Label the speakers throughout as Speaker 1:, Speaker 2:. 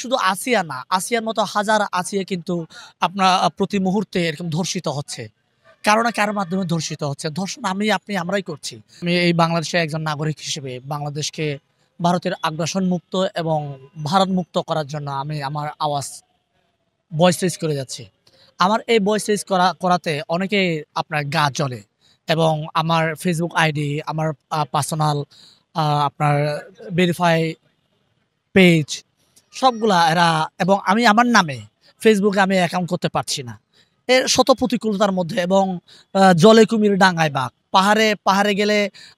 Speaker 1: শুধু আসিয়া না, আসিয়ার মতো হাজার আসিয়া কিন্তু আপনার প্রতি মুহূর্তে এরকম ধর্ষিত হচ্ছে। কারো না কারো মাধ্যমে ধর্ষিত হচ্ছে। ধর্ষণ আমি, আপনি, আমরাই করছি। আমি এই বাংলাদেশের একজন নাগরিক হিসেবে বাংলাদেশকে ভারতের আগ্রাসন মুক্ত এবং ভারত মুক্ত করার জন্য আমি আমার আওয়াজ ভয়েস রেজ করে যাচ্ছি। আমার এই ভয়েস রেজ করাতে অনেকেই আপনার গা জ্বলে এবং আমার ফেসবুক আইডি, আমার পার্সোনাল আপনার ভেরিফাই পেজ সবগুলা এরা এবং আমি আমার নামে ফেসবুকে আমি অ্যাকাউন্ট করতে পারছি না। এর শত প্রতিকূলতার মধ্যে এবং জলে কুমির ডাঙায় বাঘ। পাহাড়ে পাহাড়ে গেলে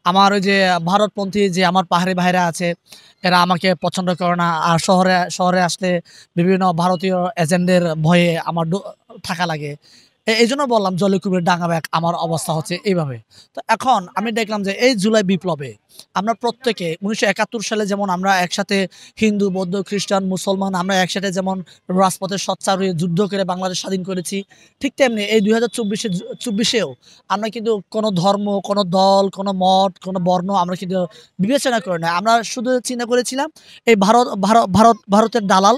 Speaker 1: আমার ওই যে ভারতপন্থী যে আমার পাহাড়ি ভাইরা আছে এরা আমাকে পছন্দ করে না। আর শহরে শহরে আসলে বিভিন্ন ভারতীয় এজেন্টদের ভয়ে আমার থাকা লাগে। এইজন্য বললাম জলে কুমির ডাঙা বাঘ আমার অবস্থা হচ্ছে এইভাবে। তো এখন আমি দেখলাম যে এই জুলাই বিপ্লবে আমরা প্রত্যেকে ১৯৭১ সালে যেমন আমরা একসাথে হিন্দু, বৌদ্ধ, খ্রিস্টান, মুসলমান আমরা একসাথে যেমন রাজপথে সোচ্চার হয়ে যুদ্ধ করে বাংলাদেশ স্বাধীন করেছি, ঠিক তেমনি এই ২০২৪-এও আমরা কিন্তু কোনো ধর্ম, কোনো দল, কোনো মত, কোনো বর্ণ আমরা কিন্তু বিবেচনা করি না। আমরা শুধু চিন্তা করেছিলাম এই ভারতের দালাল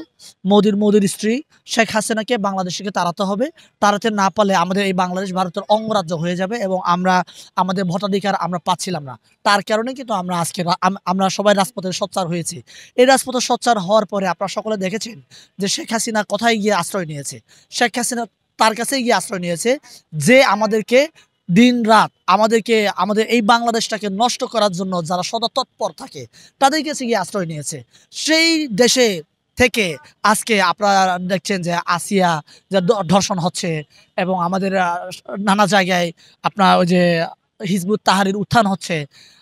Speaker 1: মোদির স্ত্রী শেখ হাসিনাকে বাংলাদেশ থেকে তাড়াতে হবে। তাড়াতে না পারলে আমাদের এই বাংলাদেশ ভারতের অঙ্গরাজ্য হয়ে যাবে এবং আমরা আমাদের ভোটাধিকার আমরা পাচ্ছিলাম না। তার কারণে কিন্তু আমরা আজকে আমরা সবাই রাজপথে সোচ্চার হয়েছি। এই রাজপথে সোচ্চার হওয়ার পরে আপনারা সকলে দেখেছেন যে শেখ হাসিনা কোথায় গিয়ে আশ্রয় নিয়েছে। শেখ হাসিনা তার কাছেই গিয়ে আশ্রয় নিয়েছে যে আমাদেরকে দিন-রাত আমাদের এই বাংলাদেশটাকে নষ্ট করার জন্য যারা সদা তৎপর থাকে তাদের কাছে গিয়ে আশ্রয় নিয়েছে। সেই দেশে থেকে আজকে আপনারা দেখছেন যে আসিয়া যে ধর্ষণ হচ্ছে এবং আমাদের নানা জায়গায় আপনার ওই যে হিজবুত তাহরীর উত্থান হচ্ছে।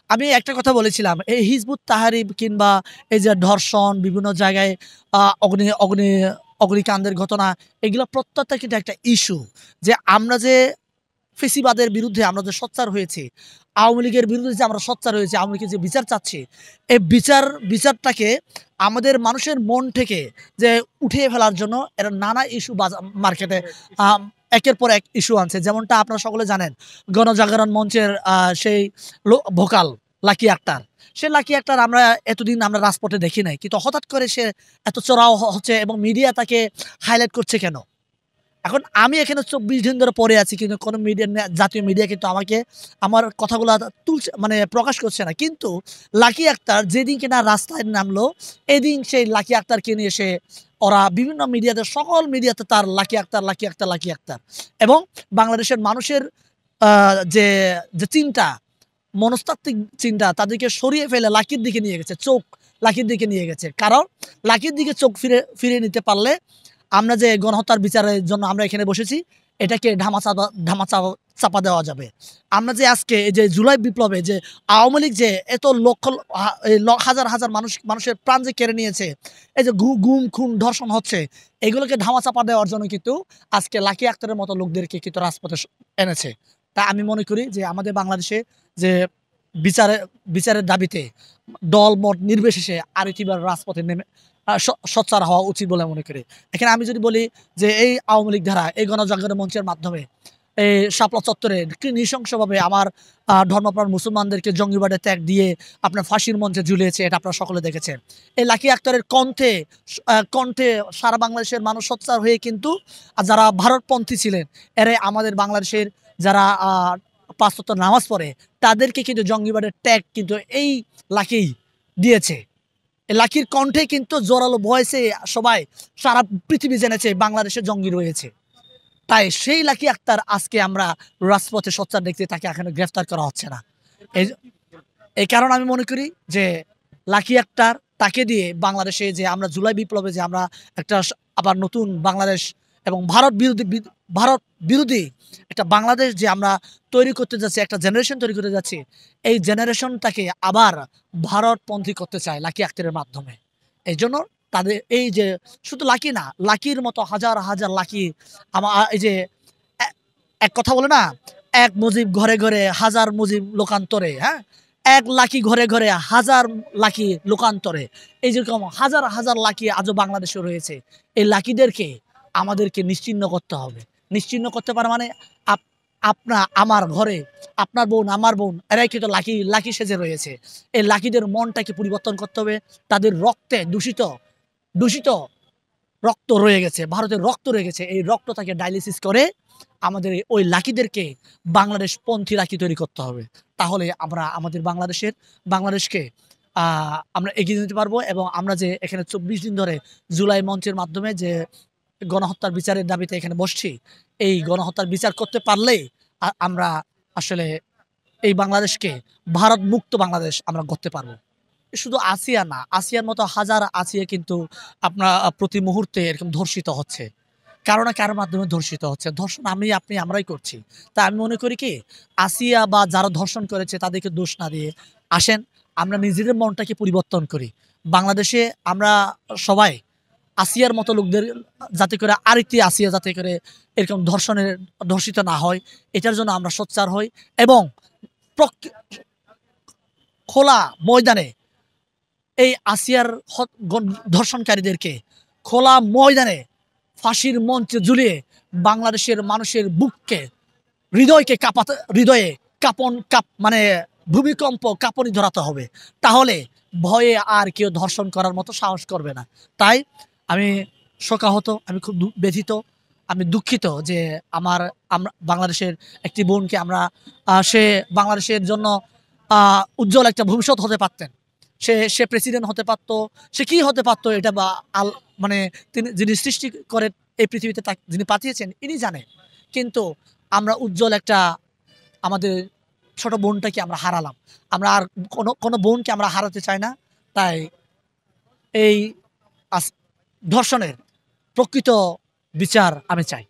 Speaker 1: আমি একটা কথা বলেছিলাম, এই হিজবুত তাহরীর কিংবা এই যে ধর্ষণ বিভিন্ন জায়গায় আ অগ্নি অগ্নি অগ্নিকাণ্ডের ঘটনা এগুলো প্রত্যেকটা কিন্তু একটা ইস্যু। যে আমরা যে ফেসিবাদের বিরুদ্ধে আমরা যে সোচ্চার হয়েছি, আওয়ামী লীগের বিরুদ্ধে যে আমরা সোচ্চার হয়েছি, আওয়ামী লীগের যে বিচার চাচ্ছি, এই বিচারটাকে আমাদের মানুষের মন থেকে যে উঠিয়ে ফেলার জন্য এরা নানা ইস্যু মার্কেটে আম একের পর এক ইস্যু আনছে। যেমনটা আপনারা সকলে জানেন, গণজাগরণ মঞ্চের সেই ভোকাল লাকি আক্তার। সে লাকি আক্তার আমরা এতদিন আমরা রাজপথে দেখি নাই। কিন্তু হঠাৎ করে সে এত চড়াও হচ্ছে এবং মিডিয়া তাকে হাইলাইট করছে কেন? এখন আমি এখানে ২৪ দিন ধরে পড়ে আছি কিন্তু কোনো মিডিয়া জাতীয় মিডিয়া কিন্তু আমাকে আমার কথাগুলা তুলছে মানে প্রকাশ করছে না। কিন্তু লাকি আক্তার যেদিন কিনা রাস্তায় নামলো, এদিন সেই লাকি আক্তারকে নিয়ে এসে ওরা বিভিন্ন মিডিয়াতে সকল মিডিয়াতে তার লাকি আক্তার, লাকি আক্তার, লাকি আক্তার এবং বাংলাদেশের মানুষের আ যে, যে চিন্তা, মনস্তাত্ত্বিক চিন্তা তাদেরকে সরিয়ে ফেলে লাকির দিকে নিয়ে গেছে। চোখ লাকির দিকে নিয়ে গেছে। কারণ লাকির দিকে চোখ ফিরিয়ে নিতে পারলে আমরা যে গণহত্যার বিচারের জন্য আমরা এখানে বসেছি, এটাকে চাপা দেওয়া যাবে। আমরা যে আজকে এই যে জুলাই বিপ্লবে যে আওয়ামী লীগ যে এত হাজার, হাজার মানুষের প্রাণ যে কেড়ে নিয়েছে, এই যে গুম, খুন, ধর্ষণ হচ্ছে, এগুলোকে ধামাচাপা দেওয়ার জন্য কিন্তু আজকে লাকি আক্তারের মতো লোকদেরকে কিন্তু রাজপথে এনেছে। তাই আমি মনে করি যে আমাদের বাংলাদেশে যে বিচারে বিচারের দাবিতে দল-মত নির্বিশেষে আরেকটিবার রাজপথে নেমে সোচ্চার হওয়া উচিত বলে মনে করি। এখানে আমি যদি বলি যে এই আওয়ামী লীগ ধারা এই গণজাগরণ মঞ্চের মাধ্যমে এই শাপলা চত্বরে কি নৃশংসভাবে আমার ধর্মপ্রাণ মুসলমানদেরকে জঙ্গিবাদে ত্যাগ দিয়ে আপনার ফাঁসির মঞ্চে ঝুলিয়েছে, এটা আপনারা সকলে দেখেছেন। এই লাকি আক্তারের কণ্ঠে সারা বাংলাদেশের মানুষ সোচ্চার হয়ে কিন্তু যারা ভারতপন্থী ছিলেন এরাই আমাদের বাংলাদেশের যারা ৫ ওয়াক্ত নামাজ পড়ে তাদেরকে কিন্তু জঙ্গিবাদের ট্যাগ কিন্তু এই লাকি দিয়েছে। লাকির কণ্ঠে কিন্তু জোরালো ভয়েসে সবাই সারা পৃথিবী জেনেছে বাংলাদেশে জঙ্গি রয়েছে। তাই সেই লাকি আক্তার আজকে আমরা রাজপথে সোচ্চার দেখতে তাকে এখনো গ্রেফতার করা হচ্ছে না। এই এই কারণে আমি মনে করি যে লাকি আক্তার তাকে দিয়ে বাংলাদেশে যে আমরা জুলাই বিপ্লবে যে আমরা একটা আবার নতুন বাংলাদেশ এবং ভারত বিরোধী একটা বাংলাদেশ যে আমরা তৈরি করতে যাচ্ছি, একটা জেনারেশন তৈরি করতে যাচ্ছি, এই জেনারেশনটাকে আবার ভারতপন্থী করতে চায় লাকি আক্তারের মাধ্যমে। এইজন্য তাদের এই যে শুধু লাকি না, লাকির মতো হাজার, হাজার লাকি এই যে এ এক কথা বলে না, এক মুজিব ঘরে, ঘরে হাজার মুজিব লোকান্তরে, হ্যাঁ? এক লাকি ঘরে, ঘরে হাজার লাকি লোকান্তরে। এই যেরকম হাজার, হাজার লাকি আজও বাংলাদেশে রয়েছে। এই লাকিদেরকে আমাদেরকে নিশ্চিহ্ন করতে হবে। নিশ্চিহ্ন করতে পারা মানে আমার ঘরে আপনার বোন, আমার বোন এরাই কিন্তু লাকি সেজে রয়েছে। এই লাকিদের মনটাকে পরিবর্তন করতে হবে। তাদের রক্তে দূষিত রক্ত রয়ে গেছে, ভারতের রক্ত রয়ে গেছে। এই রক্তটাকে ডায়ালিসিস করে আমাদের ওই লাকিদেরকে বাংলাদেশপন্থী লাকি তৈরি করতে হবে। তাহলে আমরা আমাদের বাংলাদেশকে আমরা এগিয়ে নিতে পারবো এবং আমরা যে এখানে ২৪ দিন ধরে জুলাই মঞ্চের মাধ্যমে যে গণহত্যার বিচারের দাবিতে এখানে বসছি, এই গণহত্যার বিচার করতে পারলেই আমরা আসলে এই বাংলাদেশকে ভারত মুক্ত বাংলাদেশ আমরা গড়তে পারবো। শুধু আসিয়া না, আসিয়ার মতো হাজার আসিয়া কিন্তু আপনার প্রতি মুহূর্তে এরকম ধর্ষিত হচ্ছে। কারো না কারো মাধ্যমে ধর্ষিত হচ্ছে। ধর্ষণ আমি, আপনি, আমরাই করছি। তা আমি মনে করি কি, আসিয়া বা যারা ধর্ষণ করেছে তাদেরকে দোষ না দিয়ে আসেন আমরা নিজেদের মনটাকে পরিবর্তন করি। বাংলাদেশে আমরা সবাই আসিয়ার মতো লোকদের যাতে করে আরেকটি আসিয়া যাতে করে এরকম ধর্ষিত না হয়, এটার জন্য আমরা সোচ্চার হই এবং প্রক খোলা ময়দানে এই আসিয়ার ধর্ষণকারীদেরকে খোলা ময়দানে ফাঁসির মঞ্চে ঝুলিয়ে বাংলাদেশের মানুষের বুককে হৃদয়ে মানে ভূমিকম্প কাঁপনি ধরাতে হবে। তাহলে ভয়ে আর কেউ ধর্ষণ করার মতো সাহস করবে না। তাই আমি শোকাহত, আমি খুব ব্যথিত, আমি দুঃখিত যে আমরা বাংলাদেশের একটি বোনকে আমরা সে বাংলাদেশের জন্য উজ্জ্বল একটা ভবিষ্যৎ হতে পারতেন। সে প্রেসিডেন্ট হতে পারত, সে কি হতে পারতো এটা বা মানে যিনি সৃষ্টি করে এই পৃথিবীতে যিনি পাঠিয়েছেন ইনি জানেন। কিন্তু আমরা উজ্জ্বল একটা আমাদের ছোট বোনটাকে আমরা হারালাম। আমরা আর কোনো বোনকে আমরা হারাতে চাই না। তাই এই ধর্ষণের প্রকৃত বিচার আমি চাই।